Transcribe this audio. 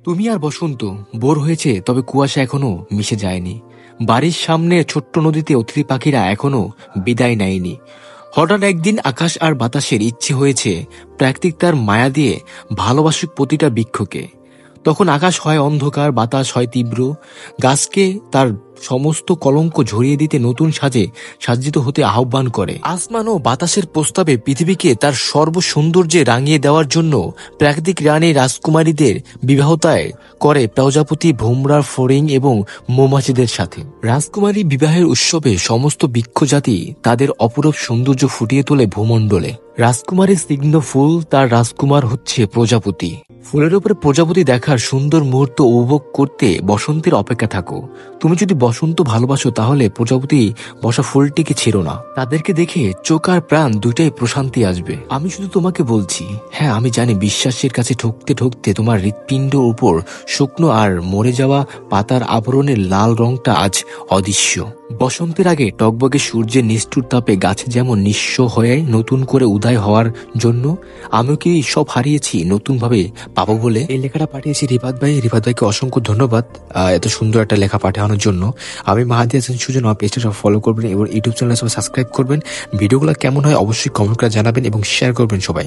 তুমি আর বসন্ত বোর হয়েছে, তবে কুয়াশা এখনো মিশে যায়নি। বাড়ির সামনে ছোট্ট নদীতে অতিথি পাখিরা এখনো বিদায় নেয়নি। হঠাৎ একদিন আকাশ আর বাতাসের ইচ্ছে হয়েছে প্রাকৃতিক তার মায়া দিয়ে ভালোবাসুক প্রতিটা বৃক্ষকে। তখন আকাশ হয় অন্ধকার, বাতাস হয় তীব্র, গাছকে তার সমস্ত কলঙ্ক ঝরিয়ে দিতে নতুন সাজে সাজ্জিত হতে আহ্বান করে। আসমান ও বাতাসের প্রস্তাবে পৃথিবীকে তার সর্বসৌন্দর্যে রাঙিয়ে দেওয়ার জন্য প্রাকৃতিক রানী রাজকুমারীদের বিবাহতায় করে প্রজাপতি, ভোমরা, ফড়িং এবং মৌমাছিদের সাথে। রাজকুমারী বিবাহের উৎসবে সমস্ত বৃক্ষজাতি তাদের অপরূপ সৌন্দর্য ফুটিয়ে তোলে ভূমণ্ডলে। রাজকুমারীর স্নিগ্ধ ফুল, তার রাজকুমার হচ্ছে প্রজাপতি। ফুলের উপরে প্রজাপতি দেখার সুন্দর মুহূর্ত উপভোগ করতে বসন্তের অপেক্ষা থাকো। তুমি যদি বসন্ত ভালোবাসো তাহলে প্রজাপতি বসা ফুলটিকে ছেড়ো না। তাদেরকে দেখে চোখ আর প্রাণ দুইটাই প্রশান্তি আসবে। আমি শুধু তোমাকে বলছি, হ্যাঁ আমি জানি বিশ্বাসের কাছে ঠকতে ঠকতে তোমার হৃৎপিণ্ড উপর শুকনো আর মরে যাওয়া পাতার আবরণের লাল রংটা আজ অদৃশ্য। বসন্তের আগে টকবগে সূর্যের নিষ্ঠুর তাপে গাছে যেমন নিঃস্ব হয়ে নতুন করে উদয় হওয়ার জন্য আমিও কি সব হারিয়েছি নতুন ভাবে পাবো বলে এই লেখাটা পাঠিয়েছি রিফাত ভাই। রিফাত ভাইকে অসংখ্য ধন্যবাদ এত সুন্দর একটা লেখা পাঠানোর জন্য। আমি মাহাদি হাসান সুজন, আমার পেজটা সব ফলো করবেন এবং ইউটিউব চ্যানেলে সবাই সাবস্ক্রাইব করবেন। ভিডিওগুলো কেমন হয় অবশ্যই কমেন্ট করে জানাবেন এবং শেয়ার করবেন সবাই।